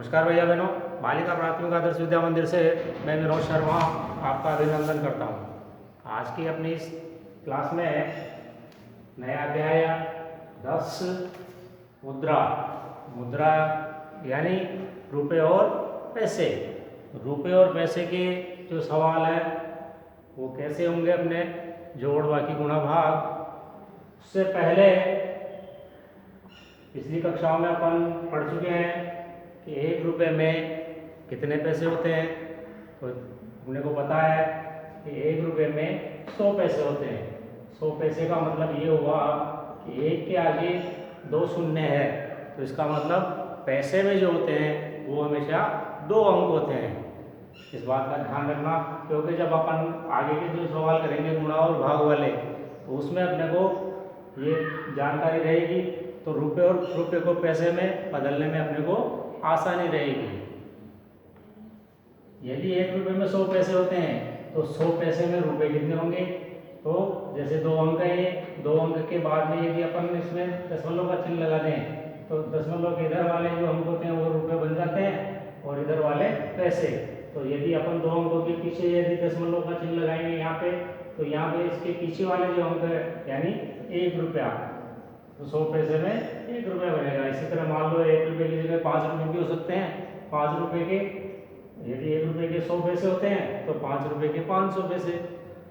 नमस्कार भैया बहनों, बालिका प्राथमिक आदर्श विद्या मंदिर से मैं विनोद शर्मा आपका अभिनंदन करता हूँ। आज की अपनी इस क्लास में नया अध्याय 10 मुद्रा मुद्रा यानी रुपए और पैसे। रुपए और पैसे के जो सवाल हैं वो कैसे होंगे अपने जोड़ बाकी गुणा भाग। उससे पहले पिछली कक्षाओं में अपन पढ़ चुके हैं कि 1 रुपये में कितने पैसे होते हैं। तो हमने को पता है कि 1 रुपये में 100 पैसे होते हैं। 100 पैसे का मतलब ये हुआ कि 1 के आगे 2 शून्य है, तो इसका मतलब पैसे में जो होते हैं वो हमेशा 2 अंक होते हैं। इस बात का ध्यान रखना, क्योंकि जब अपन आगे के जो सवाल करेंगे गुणा और भाग वाले, तो उसमें अपने को ये जानकारी रहेगी, तो रुपये और रुपये को पैसे में बदलने में अपने को आसानी रहेगी। यदि 1 रुपये में 100 पैसे होते हैं तो 100 पैसे में रुपये कितने होंगे। तो जैसे 2 अंक है, 2 अंक के बाद में यदि अपन इसमें दशमलव का चिन्ह लगा दें तो दशमलव के इधर वाले जो अंक होते हैं वो रुपये बन जाते हैं और इधर वाले पैसे। तो यदि अपन 2 अंकों के पीछे यदि दशमलव का चिन्ह लगाएंगे यहाँ पे, तो यहाँ पे इसके पीछे वाले जो अंक है यानी 1 रुपया, तो 100 पैसे में 1 रुपया बनेगा। इसी तरह मान लो 1 रुपये की जगह 5 रुपये भी हो सकते हैं। 5 रुपये के यदि 1 रुपये के 100 पैसे होते हैं तो 5 रुपये के 500 पैसे।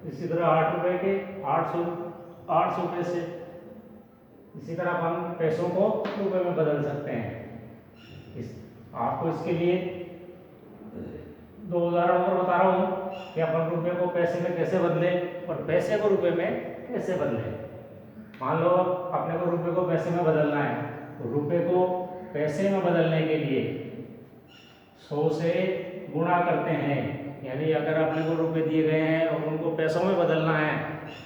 इसी तरह 8 रुपये के 800 पैसे। इसी तरह अपन पैसों को रुपये में बदल सकते हैं। आपको इसके लिए 2 उदाहरण और बता रहा हूँ कि अपन रुपये को पैसे में कैसे बदलें और पैसे को रुपये में कैसे बदलें। मान लो अपने को रुपये को पैसे में बदलना है, तो रुपये को पैसे में बदलने के लिए 100 से गुणा करते हैं। यानी अगर अपने को रुपये दिए गए हैं और उनको पैसों में बदलना है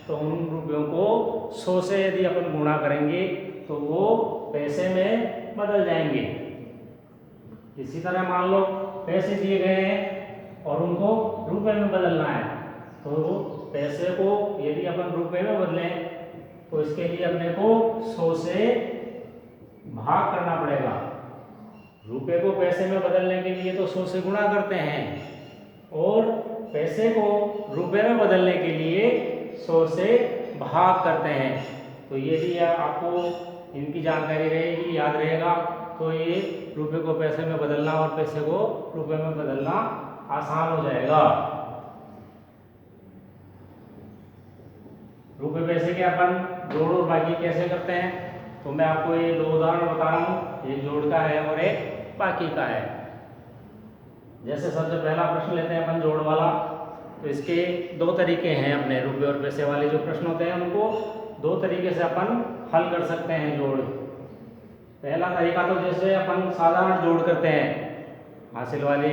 तो उन रुपयों को 100 से यदि अपन गुणा करेंगे तो वो पैसे में बदल जाएंगे। इसी तरह मान लो पैसे दिए गए हैं और उनको रुपये में बदलना है, तो पैसे को यदि अपन रुपये में बदलें तो इसके लिए अपने को 100 से भाग करना पड़ेगा। रुपये को पैसे में बदलने के लिए तो 100 से गुणा करते हैं और पैसे को रुपये में बदलने के लिए 100 से भाग करते हैं। तो यदि आपको इनकी जानकारी रहेगी, याद रहेगा, तो ये रुपये को पैसे में बदलना और पैसे को रुपये में बदलना आसान हो जाएगा। रुपये पैसे के अपन जोड़ और बाकी कैसे करते हैं, तो मैं आपको ये 2 उदाहरण बता रहा हूँ। एक जोड़ का है और एक बाकी का है। जैसे सबसे पहला प्रश्न लेते हैं अपन जोड़ वाला, तो इसके 2 तरीके हैं। अपने रुपये और पैसे वाले जो प्रश्न होते हैं उनको 2 तरीके से अपन हल कर सकते हैं जोड़। पहला तरीका तो जैसे अपन साधारण जोड़ करते हैं, हासिल वाले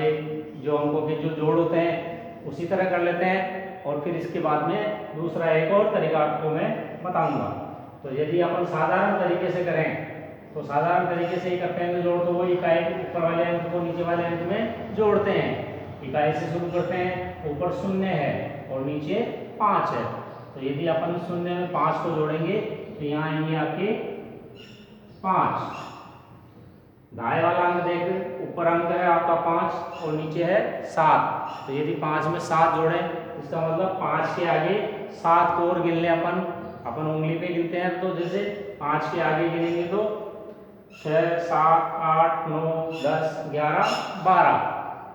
जो अंकों के जो जोड़ होते हैं उसी तरह कर लेते हैं। और फिर इसके बाद में दूसरा एक और तरीका आपको मैं बताऊंगा। तो यदि अपन साधारण तरीके से करें तो साधारण तरीके से ही करते हैं तो जोड़, तो वो इकाई ऊपर वाले अंक को नीचे वाले अंक में जोड़ते हैं। इकाई से शुरू करते हैं, ऊपर 0 है और नीचे 5 है। तो यदि अपन 0 में 5 को जोड़ेंगे तो यहाँ आएंगे आपके 5। दाएं वाला अंक देख, ऊपर अंक है आपका 5 और नीचे है 7। तो यदि 5 में 7 जोड़ें इसका मतलब 5 के आगे 7 को और गिन लें। अपन उंगली पे गिनते हैं, तो जैसे 5 के आगे गिनेंगे तो 6, 7, 8, 9, 10, 11, 12।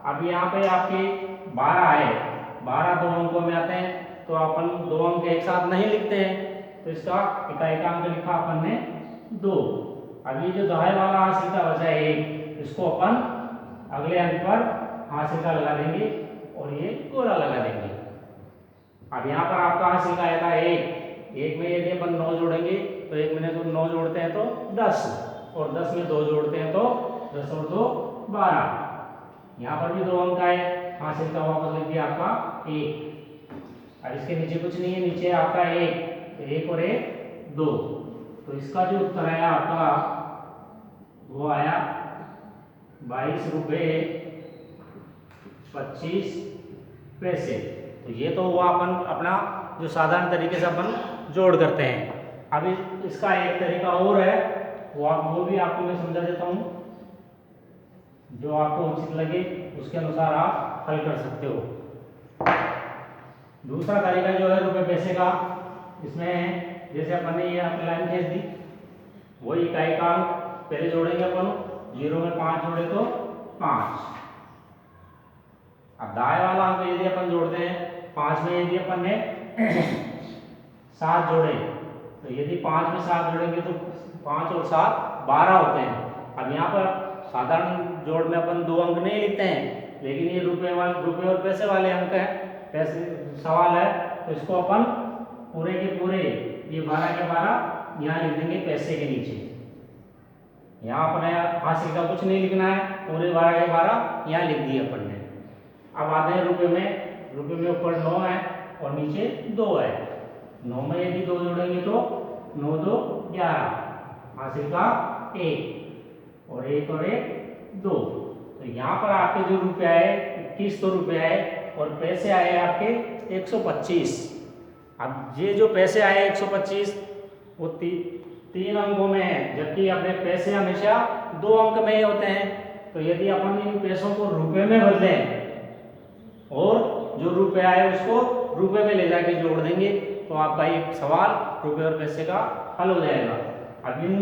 अब यहाँ पे आपके 12 है, 12 2 अंकों में आते हैं, तो अपन 2 अंक एक साथ नहीं लिखते हैं, तो इसका इकाई का अंक लिखा अपन ने 2। अब ये जो दाएं वाला हाशिए का बचा है 1, इसको अपन अगले अंक पर हाशिए का लगा देंगे और ये गोला लगा देंगे। अब यहाँ पर आपका हाशिए का आएगा 1 में यदि अपन 9 जोड़ेंगे तो 1 में 9 जोड़ते हैं तो 10 और 10 में 2 जोड़ते हैं तो 10 और 2 12। यहाँ पर भी 2 अंक आए, हाशिए का वापस लिख दिया आपका 1। अब इसके नीचे कुछ नहीं है, नीचे आपका 1, तो 1 और 1 2। तो इसका जो उत्तर आया आपका वो आया 22 रुपये 25 पैसे। तो ये तो हुआ अपन अपना जो साधारण तरीके से अपन जोड़ करते हैं। अब इसका एक तरीका और है, वो भी आपको मैं समझा देता हूँ। जो आपको उचित लगे उसके अनुसार आप हल कर सकते हो। दूसरा तरीका जो है रुपए पैसे का, इसमें जैसे अपन ने ये अपनी लाइन खींच दी, वही इकाई का अंक पहले जोड़ेंगे अपन, 0 में 5 जोड़े तो 5। अब दाएं वाला अंक यदि अपन जोड़ते हैं 5 में, यदि अपन ने 7 जोड़े, तो यदि 5 में 7 जोड़ेंगे तो 5 और 7 12 होते हैं। अब यहाँ पर साधारण जोड़ में अपन 2 अंक नहीं लिखते हैं, लेकिन ये रुपए और पैसे वाले अंक है, पैसे सवाल है, तो इसको अपन पूरे के पूरे ये 12 के 12 यहाँ लिख देंगे पैसे के नीचे। यहाँ अपने हासिल का कुछ नहीं लिखना है, पूरे 12 के 12 यहाँ लिख दिए अपन ने। अब आते हैं रुपए में। रुपए में ऊपर 9 है और नीचे 2 है। 9 में यदि 2 जोड़ेंगे तो 9 2 11, हासिल का 1 और 1 और 1 2। तो यहाँ पर आपके जो रुपये आए 2100 रुपये आए और पैसे आए आपके 125। अब ये जो पैसे आए 125 वो 3 अंकों में है, जबकि अपने पैसे हमेशा 2 अंक में ही होते हैं। तो यदि अपन इन पैसों को रुपए में बदलें और जो रुपए आए उसको रुपए में ले जाके जोड़ देंगे, तो आपका एक सवाल रुपए और पैसे का हल हो जाएगा। अब इन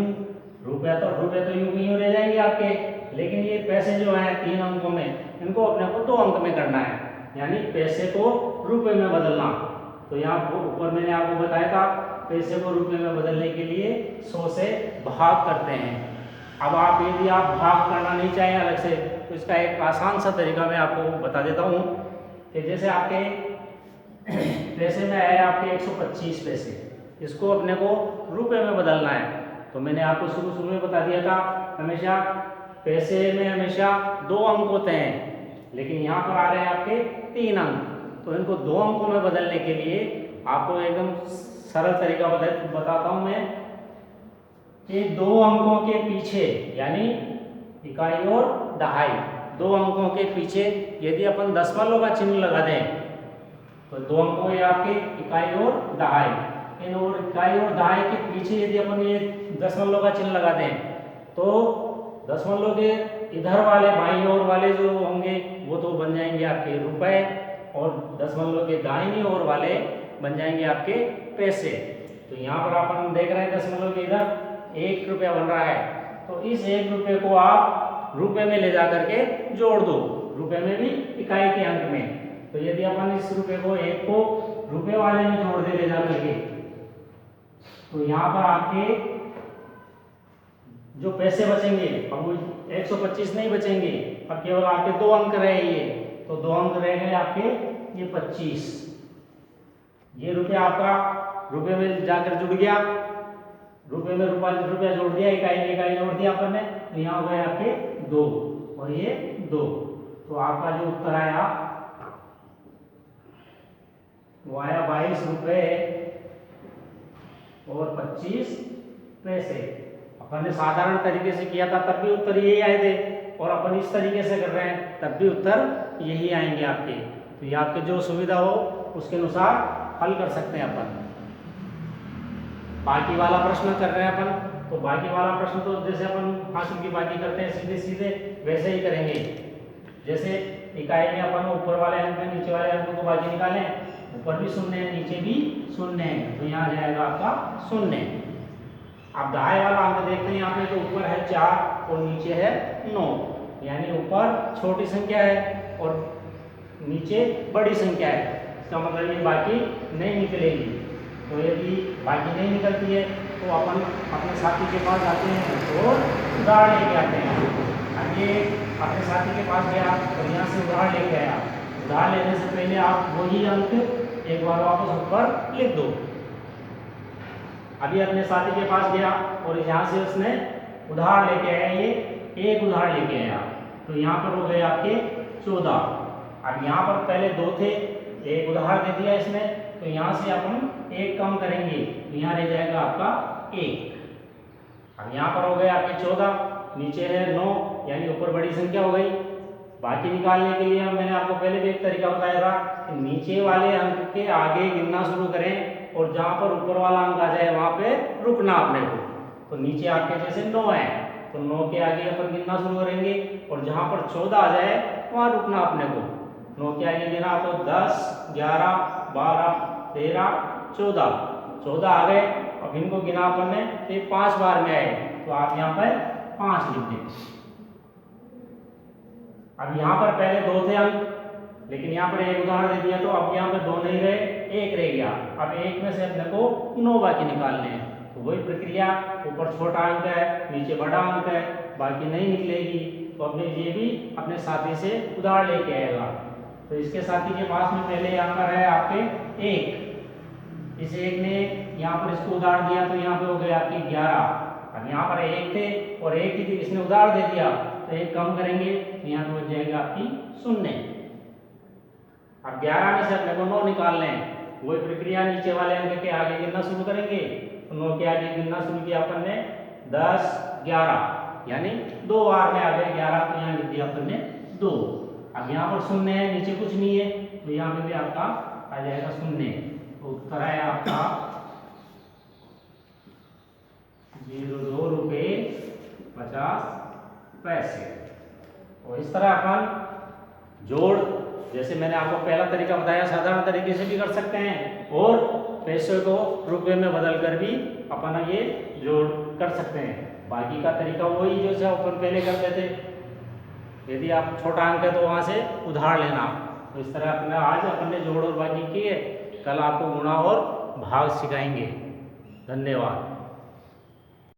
रुपए तो यूं रह जाएंगे आपके, लेकिन ये पैसे जो हैं 3 अंकों में, इनको अपने को 2 अंक में करना है, यानी पैसे को रुपए में बदलना। तो यहाँ ऊपर मैंने आपको बताया था पैसे को रुपए में बदलने के लिए 100 से भाग करते हैं। अब यदि आप भाग करना नहीं चाहें अलग से, तो इसका एक आसान सा तरीका मैं आपको बता देता हूँ कि जैसे आपके पैसे में आए आपके 125 पैसे, इसको अपने को रुपए में बदलना है। तो मैंने आपको शुरू में बता दिया था, हमेशा पैसे में हमेशा 2 अंक होते हैं, लेकिन यहाँ पर आ रहे हैं आपके 3 अंक। तो इनको 2 अंकों में बदलने के लिए आपको एकदम सरल तरीका बताता हूँ मैं कि 2 अंकों के पीछे, यानी इकाई और दहाई, 2 अंकों के पीछे यदि अपन दशमलव का चिन्ह लगा दें, तो 2 अंकों ये आपके इकाई और दहाई, इन और इकाई और दहाई के पीछे यदि अपन ये दशमलव का चिन्ह लगा दें, तो दशमलव के इधर वाले बाईं ओर वाले जो होंगे वो तो बन जाएंगे आपके रुपए, और दशमलव के दाहिनी ओर वाले बन जाएंगे आपके पैसे। तो यहाँ पर अपन देख रहे हैं दशमलव के इधर 1 रुपया बन रहा है, तो इस 1 रुपये को आप रुपए में ले जा करके जोड़ दो, रुपए में भी इकाई के अंक में। तो यदि अपन इस रुपये को 1 को रुपए वाले में जोड़ दे ले जा करके, तो यहाँ पर आपके जो पैसे बचेंगे, अब 125 नहीं बचेंगे, अब केवल आपके 2 अंक रहेंगे, तो 2 अंक रह गए आपके ये 25। ये रुपया आपका रुपए में जाकर जुड़ गया, रुपए में रुपया जोड़ दिया, इकाई जोड़ दिया अपन ने, तो यहाँ हो गए आपके 2 और ये 2। तो आपका जो उत्तर आया वो आया 22 रुपये और 25 पैसे। अपन ने साधारण तरीके से किया था तब भी उत्तर यही आए थे, और अपन इस तरीके से कर रहे हैं तब भी उत्तर यही आएंगे आपके। तो ये आपके जो सुविधा हो उसके अनुसार हल कर सकते हैं अपन। बाकी वाला प्रश्न कर रहे हैं अपन, तो बाकी वाला प्रश्न तो जैसे अपन हासिल की बाकी करते हैं सीधे सीधे वैसे ही करेंगे। जैसे इकाई में अपन ऊपर वाले अंक में नीचे वाले अंकों को बाकी निकालें, ऊपर भी 0 है नीचे भी 0 है, तो यहाँ जाएगा आपका 0। अब दाएं वाला अंक देखते हैं यहाँ पे, तो ऊपर है 4 और नीचे है 9, यानी ऊपर छोटी संख्या है और नीचे बड़ी संख्या है। इसका मतलब ये बाकी नहीं निकलेगी। तो यदि बाकी नहीं निकलती है तो अपन अपने साथी के पास जाते हैं और उधार लेके आते हैं। अब ये अपने साथी के पास गया और यहाँ से उधार लेके आया, उधार लेने से पहले आप वही अंक एक बार वापस ऊपर लिख दो। अभी अपने साथी के पास गया और यहाँ से उसने उधार लेके आया, ये एक उधार लेके आया, तो यहाँ पर हो गए आपके 14। अब यहाँ पर पहले 2 थे, एक उधार दे दिया इसने, तो यहाँ से अपन 1 कम करेंगे, तो यहाँ रह जाएगा आपका 1। अब यहाँ पर हो गए आपके 14, नीचे है 9, यानी ऊपर बड़ी संख्या हो गई। बाकी निकालने के लिए मैंने आपको पहले भी एक तरीका बताया था कि नीचे वाले अंक के आगे गिनना शुरू करें और जहाँ पर ऊपर वाला अंक आ जाए वहाँ पे रुकना अपने को। तो नीचे आपके जैसे 9 है, तो 9 के आगे अपन गिनना शुरू करेंगे और जहां पर 14 आ जाए वहां रुकना अपने को। 9 के आगे गिना तो 10, 11, 12, 13, 14, 14 आ गए। अब इनको गिना अपन ने तो ये 5 बार में आए, तो आप यहाँ पर 5 लिख दें। अब यहाँ पर पहले 2 थे अंक, लेकिन यहाँ पर एक उदाहरण दे दिया तो अब यहाँ पर 2 नहीं रहे, 1 रह गया। अब 1 में से अपने को 9 बाकी निकालने हैं, तो वही प्रक्रिया, ऊपर छोटा अंक है नीचे बड़ा अंक है, बाकी नहीं निकलेगी। तो अपने ये भी अपने साथी से उधार लेके आएगा। तो इसके साथी के पास में पहले अंक है आपके 1, इस 1 ने यहाँ पर इसको उधार दिया तो यहाँ पे हो गया आपकी 11। अब यहाँ पर 1 थे और 1 ही इसने उधार दे दिया तो 1 कम करेंगे तो यहाँ पे हो जाएगा आपकी 0। अब 11 में से अपने को 9 निकालने हैं, वही प्रक्रिया नीचे वाले अंक के आगे गिनना शुरू करेंगे। तो 9 के आगे गिनना शुरू किया अपन ने 10, 11, यानी 2 बार में आ गए 11, तो यहाँ लिख दिया अपन ने 2। अब यहाँ पर 0 है, नीचे कुछ नहीं है, तो यहाँ पे भी आपका आ जाएगा 0। तो उत्तर है आपका 02 रुपये 50 पैसे। और इस तरह अपन जोड़, जैसे मैंने आपको पहला तरीका बताया, साधारण तरीके से भी कर सकते हैं और पैसे को रुपए में बदल कर भी अपन ये जोड़ कर सकते हैं। बाकी का तरीका वही जो अपन पहले करते थे, यदि आप छोटा अंक है तो वहाँ से उधार लेना। तो इस तरह अपने आज अपन ने जोड़ और बाकी किए, कल आपको गुणा और भाग सिखाएंगे। धन्यवाद।